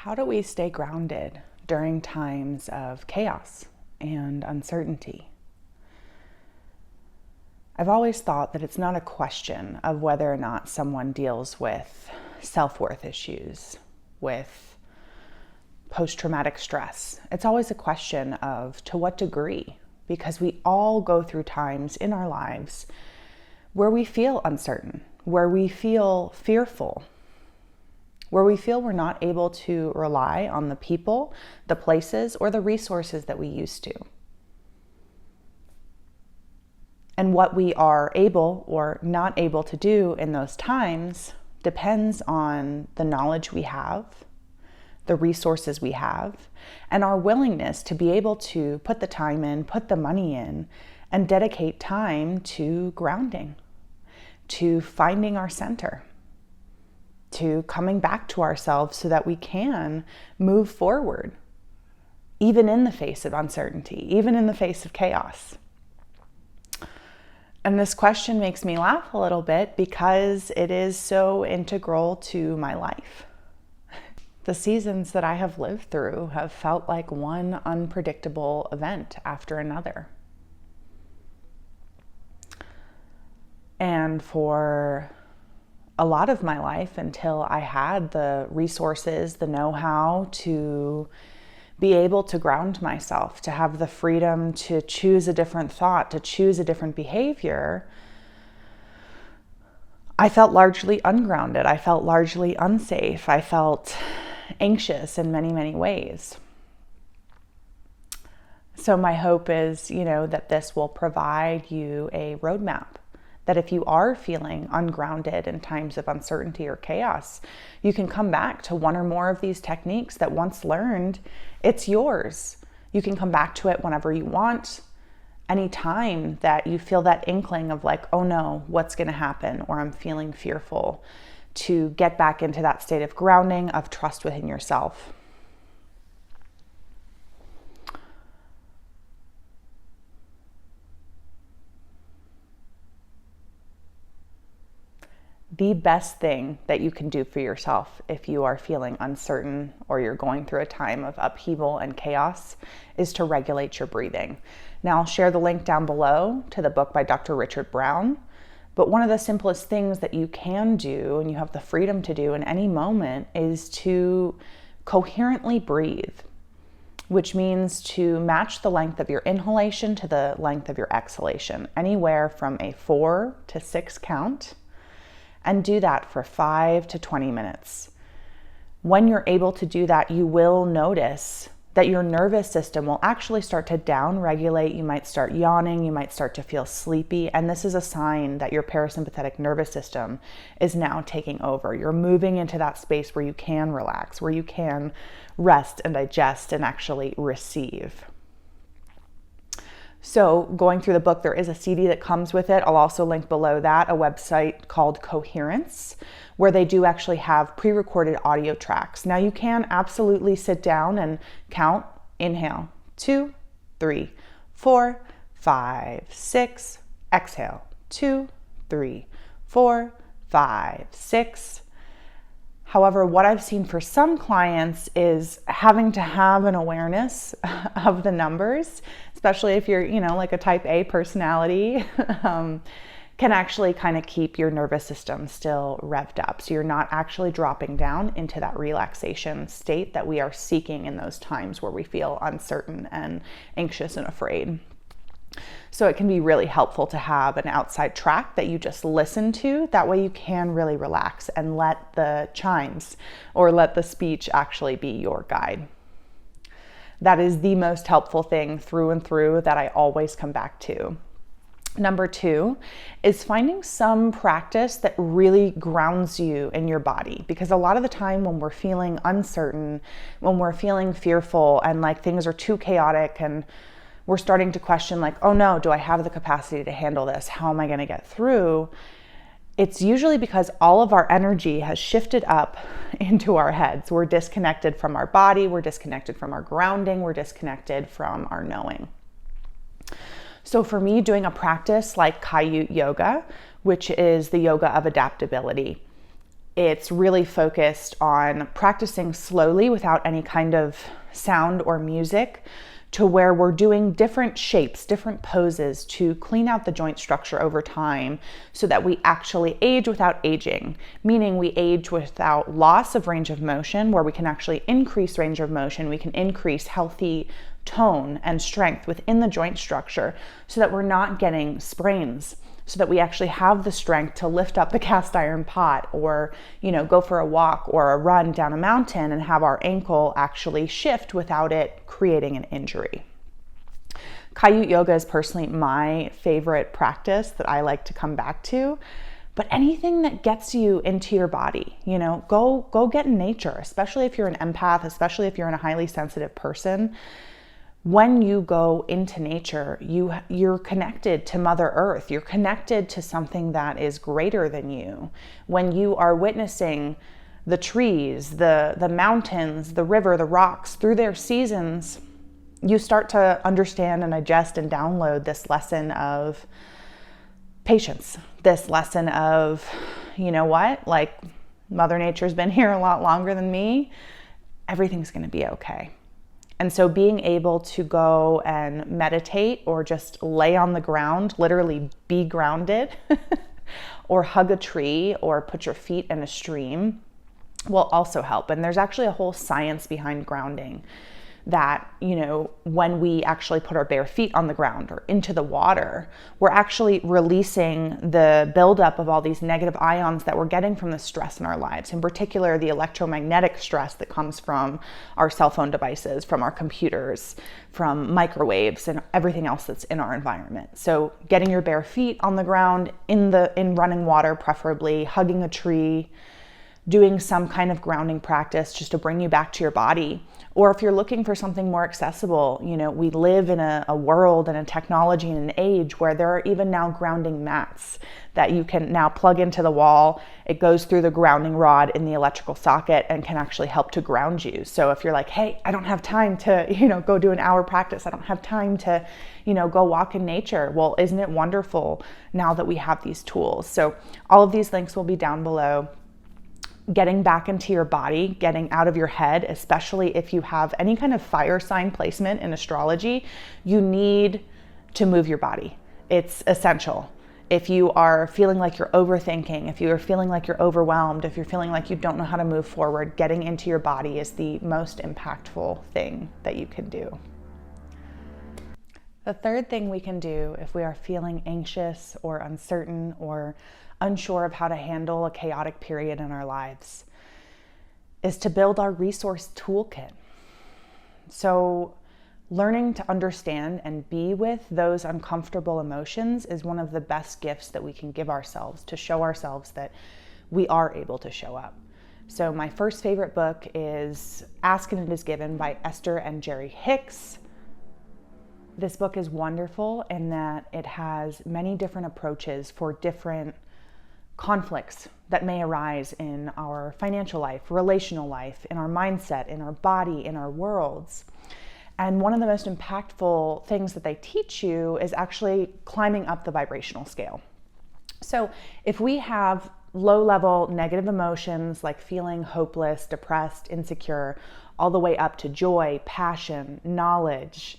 How do we stay grounded during times of chaos and uncertainty? I've always thought that it's not a question of whether or not someone deals with self-worth issues, with post-traumatic stress. It's always a question of to what degree, because we all go through times in our lives where we feel uncertain, where we feel fearful, where we feel we're not able to rely on the people, the places, or the resources that we used to. And what we are able or not able to do in those times depends on the knowledge we have, the resources we have, and our willingness to be able to put the time in, put the money in, and dedicate time to grounding, to finding our center, to coming back to ourselves so that we can move forward, even in the face of uncertainty, even in the face of chaos. And this question makes me laugh a little bit because it is so integral to my life. The seasons that I have lived through have felt like one unpredictable event after another. And for a lot of my life, until I had the resources, the know-how to be able to ground myself, to have the freedom to choose a different thought, to choose a different behavior, I felt largely ungrounded. I felt largely unsafe. I felt anxious in many, many ways. So my hope is, that this will provide you a roadmap, that if you are feeling ungrounded in times of uncertainty or chaos, you can come back to one or more of these techniques that once learned, it's yours. You can come back to it whenever you want, anytime that you feel that inkling of like, oh no, what's going to happen? Or I'm feeling fearful, to get back into that state of grounding, of trust within yourself. The best thing that you can do for yourself if you are feeling uncertain or you're going through a time of upheaval and chaos is to regulate your breathing. Now, I'll share the link down below to the book by Dr. Richard Brown. But one of the simplest things that you can do, and you have the freedom to do in any moment, is to coherently breathe, which means to match the length of your inhalation to the length of your exhalation, anywhere from a 4 to 6 count. And do that for 5 to 20 minutes. When you're able to do that, you will notice that your nervous system will actually start to down-regulate. You might start yawning, you might start to feel sleepy, and this is a sign that your parasympathetic nervous system is now taking over. You're moving into that space where you can relax, where you can rest and digest and actually receive. So going through the book, there is a CD that comes with it. I'll also link below that a website called Coherence, where they do actually have pre-recorded audio tracks. Now you can absolutely sit down and count, inhale, 2, 3, 4, 5, 6, exhale, 2, 3, 4, 5, 6. However, what I've seen for some clients is having to have an awareness of the numbers, especially if you're, like a type A personality, can actually kind of keep your nervous system still revved up. So you're not actually dropping down into that relaxation state that we are seeking in those times where we feel uncertain and anxious and afraid. So it can be really helpful to have an outside track that you just listen to. That way you can really relax and let the chimes or let the speech actually be your guide. That is the most helpful thing through and through that I always come back to. Number 2 is finding some practice that really grounds you in your body. Because a lot of the time when we're feeling uncertain, when we're feeling fearful and like things are too chaotic and we're starting to question like, oh no, do I have the capacity to handle this? How am I going to get through? It's usually because all of our energy has shifted up into our heads. We're disconnected from our body. We're disconnected from our grounding. We're disconnected from our knowing. So for me, doing a practice like Kayut Yoga, which is the yoga of adaptability, It's really focused on practicing slowly without any kind of sound or music, to where we're doing different shapes, different poses to clean out the joint structure over time so that we actually age without aging, meaning we age without loss of range of motion, where we can actually increase range of motion, we can increase healthy tone and strength within the joint structure so that we're not getting sprains, so that we actually have the strength to lift up the cast iron pot, or, go for a walk or a run down a mountain and have our ankle actually shift without it creating an injury. Kayut yoga is personally my favorite practice that I like to come back to. But anything that gets you into your body, go get in nature, especially if you're an empath, especially if you're a highly sensitive person. When you go into nature, you're connected to Mother Earth. You're connected to something that is greater than you. When you are witnessing the trees, the mountains, the river, the rocks through their seasons, you start to understand and digest and download this lesson of patience, this lesson of, like, Mother Nature's been here a lot longer than me. Everything's going to be okay. And so being able to go and meditate or just lay on the ground, literally be grounded, or hug a tree or put your feet in a stream will also help. And there's actually a whole science behind grounding that, when we actually put our bare feet on the ground or into the water, we're actually releasing the buildup of all these negative ions that we're getting from the stress in our lives, in particular the electromagnetic stress that comes from our cell phone devices, from our computers, from microwaves and everything else that's in our environment. So getting your bare feet on the ground in running water, preferably hugging a tree, doing some kind of grounding practice just to bring you back to your body. Or if you're looking for something more accessible, we live in a world and a technology and an age where there are even now grounding mats that you can now plug into the wall. It goes through the grounding rod in the electrical socket and can actually help to ground you. So if you're like, hey, I don't have time to, go do an hour practice. I don't have time to, go walk in nature. Well, isn't it wonderful now that we have these tools? So all of these links will be down below. Getting back into your body, getting out of your head, especially if you have any kind of fire sign placement in astrology, you need to move your body. It's essential. If you are feeling like you're overthinking, if you are feeling like you're overwhelmed, if you're feeling like you don't know how to move forward, getting into your body is the most impactful thing that you can do. The third thing we can do if we are feeling anxious or uncertain or unsure of how to handle a chaotic period in our lives is to build our resource toolkit. So learning to understand and be with those uncomfortable emotions is one of the best gifts that we can give ourselves to show ourselves that we are able to show up. So my first favorite book is Ask and It Is Given by Esther and Jerry Hicks. This book is wonderful in that it has many different approaches for different conflicts that may arise in our financial life, relational life, in our mindset, in our body, in our worlds. And one of the most impactful things that they teach you is actually climbing up the vibrational scale. So if we have low-level negative emotions like feeling hopeless, depressed, insecure, all the way up to joy, passion, knowledge,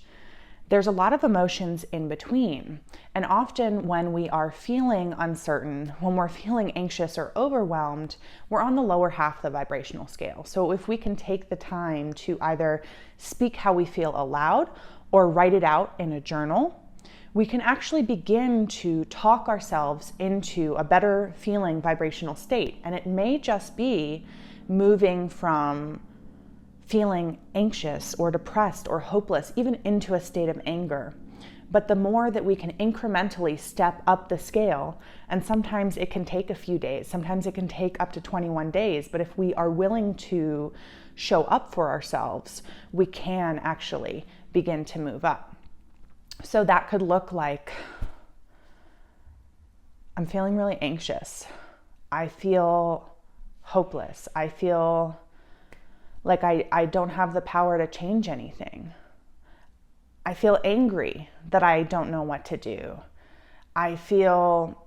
there's a lot of emotions in between. And often when we are feeling uncertain, when we're feeling anxious or overwhelmed, we're on the lower half of the vibrational scale. So if we can take the time to either speak how we feel aloud or write it out in a journal, we can actually begin to talk ourselves into a better feeling vibrational state. And it may just be moving from feeling anxious or depressed or hopeless, even into a state of anger. But the more that we can incrementally step up the scale, and sometimes it can take a few days, sometimes it can take up to 21 days, but if we are willing to show up for ourselves, we can actually begin to move up. So that could look like, I'm feeling really anxious. I feel hopeless. I feel like I don't have the power to change anything. I feel angry that I don't know what to do. I feel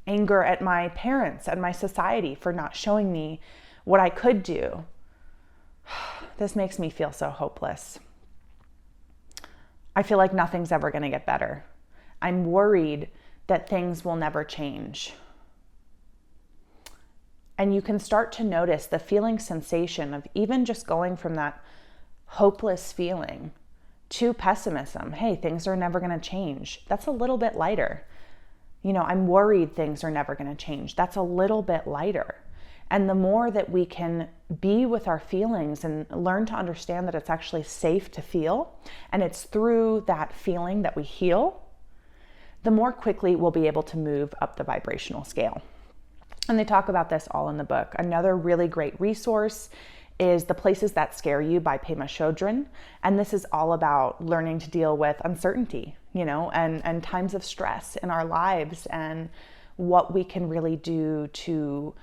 anger at my parents and my society for not showing me what I could do. This makes me feel so hopeless. I feel like nothing's ever going to get better. I'm worried that things will never change. And you can start to notice the feeling sensation of even just going from that hopeless feeling to pessimism. Hey, things are never going to change. That's a little bit lighter. I'm worried things are never going to change. That's a little bit lighter. And the more that we can be with our feelings and learn to understand that it's actually safe to feel, and it's through that feeling that we heal, the more quickly we'll be able to move up the vibrational scale. And they talk about this all in the book. Another really great resource is The Places That Scare You by Pema Chodron. And this is all about learning to deal with uncertainty, and times of stress in our lives, and what we can really do to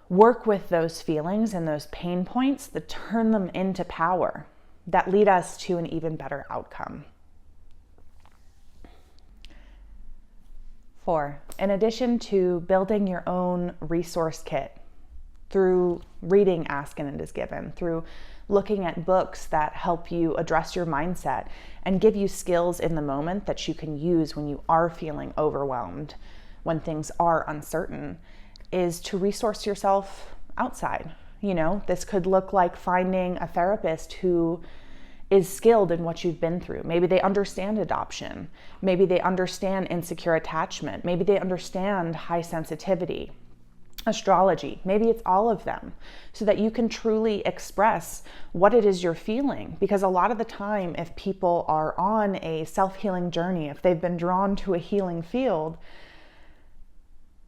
work with those feelings and those pain points that turn them into power, that lead us to an even better outcome. 4, in addition to building your own resource kit through reading Ask and It Is Given, through looking at books that help you address your mindset and give you skills in the moment that you can use when you are feeling overwhelmed, when things are uncertain, is to resource yourself outside. This could look like finding a therapist who is skilled in what you've been through. Maybe they understand adoption. Maybe they understand insecure attachment. Maybe they understand high sensitivity, astrology. Maybe it's all of them, so that you can truly express what it is you're feeling. Because a lot of the time, if people are on a self-healing journey, if they've been drawn to a healing field,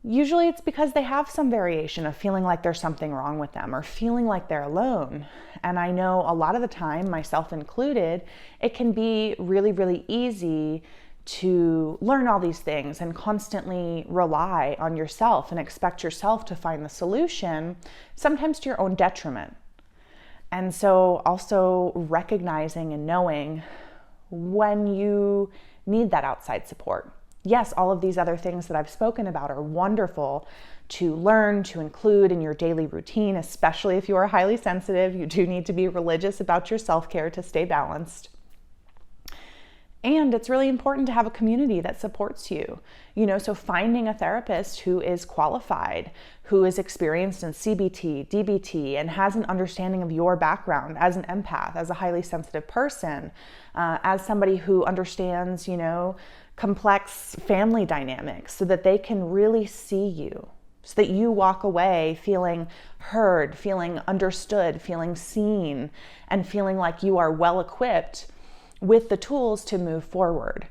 usually it's because they have some variation of feeling like there's something wrong with them or feeling like they're alone. And I know a lot of the time, myself included, it can be really, really easy to learn all these things and constantly rely on yourself and expect yourself to find the solution, sometimes to your own detriment. And so also recognizing and knowing when you need that outside support. Yes, all of these other things that I've spoken about are wonderful to learn, to include in your daily routine, especially if you are highly sensitive. You do need to be religious about your self-care to stay balanced. And it's really important to have a community that supports you. So finding a therapist who is qualified, who is experienced in CBT, DBT, and has an understanding of your background as an empath, as a highly sensitive person, as somebody who understands, complex family dynamics, so that they can really see you, so that you walk away feeling heard, feeling understood, feeling seen, and feeling like you are well equipped with the tools to move forward.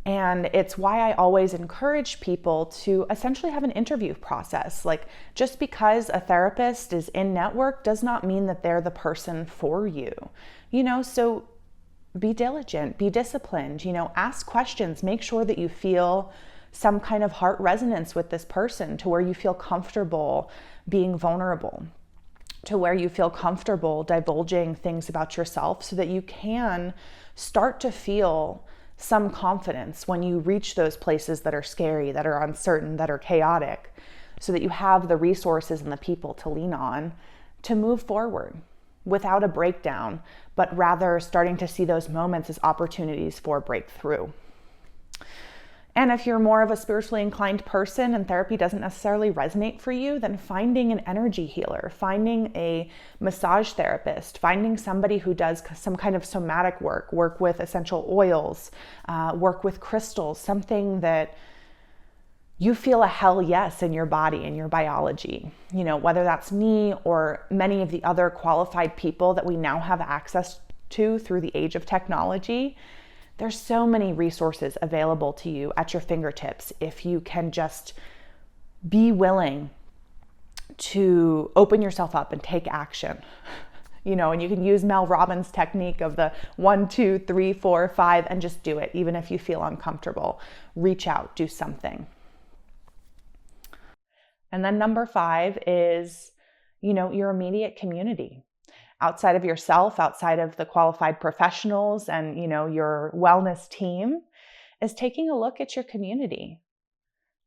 And it's why I always encourage people to essentially have an interview process. Like, just because a therapist is in network does not mean that they're the person for you. So be diligent, be disciplined, ask questions, make sure that you feel some kind of heart resonance with this person, to where you feel comfortable being vulnerable, to where you feel comfortable divulging things about yourself, so that you can start to feel some confidence when you reach those places that are scary, that are uncertain, that are chaotic, so that you have the resources and the people to lean on to move forward without a breakdown, but rather starting to see those moments as opportunities for breakthrough. And if you're more of a spiritually inclined person and therapy doesn't necessarily resonate for you, then finding an energy healer, finding a massage therapist, finding somebody who does some kind of somatic work with essential oils, work with crystals, something that you feel a hell yes in your body and your biology. Whether that's me or many of the other qualified people that we now have access to through the age of technology. There's so many resources available to you at your fingertips if you can just be willing to open yourself up and take action. And you can use Mel Robbins' technique of the 1, 2, 3, 4, 5 and just do it, even if you feel uncomfortable. Reach out, do something. And then number 5 is, your immediate community. Outside of yourself, outside of the qualified professionals and, your wellness team, is taking a look at your community.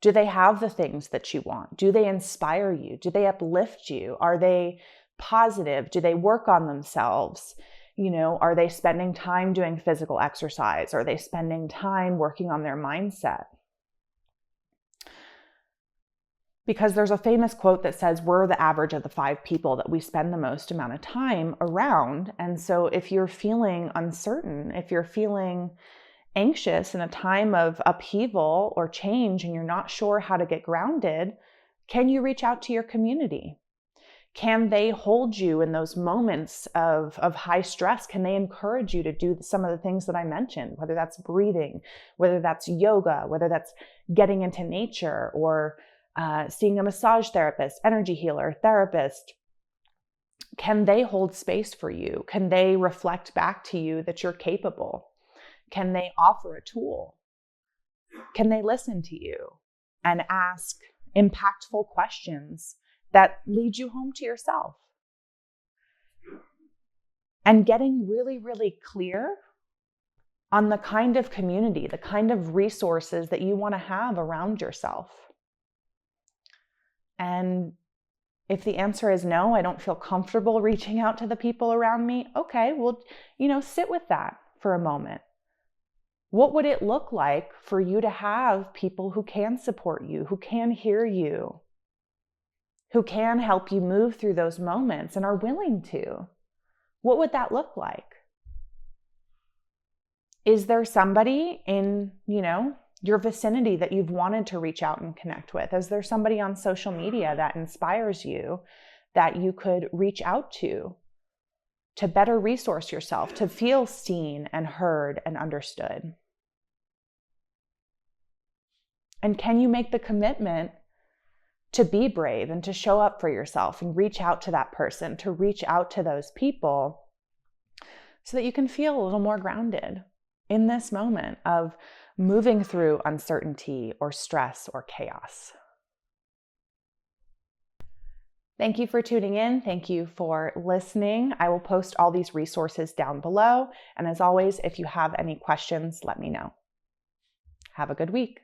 Do they have the things that you want? Do they inspire you? Do they uplift you? Are they positive? Do they work on themselves? Are they spending time doing physical exercise? Are they spending time working on their mindset? Because there's a famous quote that says, we're the average of the 5 people that we spend the most amount of time around. And so if you're feeling uncertain, if you're feeling anxious in a time of upheaval or change and you're not sure how to get grounded, can you reach out to your community? Can they hold you in those moments of high stress? Can they encourage you to do some of the things that I mentioned, whether that's breathing, whether that's yoga, whether that's getting into nature, or seeing a massage therapist, energy healer, therapist? Can they hold space for you? Can they reflect back to you that you're capable? Can they offer a tool? Can they listen to you and ask impactful questions that lead you home to yourself? And getting really, really clear on the kind of community, the kind of resources that you want to have around yourself. And if the answer is no, I don't feel comfortable reaching out to the people around me, okay, well, sit with that for a moment. What would it look like for you to have people who can support you, who can hear you, who can help you move through those moments and are willing to? What would that look like? Is there somebody in, your vicinity that you've wanted to reach out and connect with? Is there somebody on social media that inspires you that you could reach out to better resource yourself, to feel seen and heard and understood? And can you make the commitment to be brave and to show up for yourself and reach out to that person, to reach out to those people, so that you can feel a little more grounded in this moment of moving through uncertainty or stress or chaos? Thank you for tuning in. Thank you for listening. I will post all these resources down below. And as always, if you have any questions, let me know. Have a good week.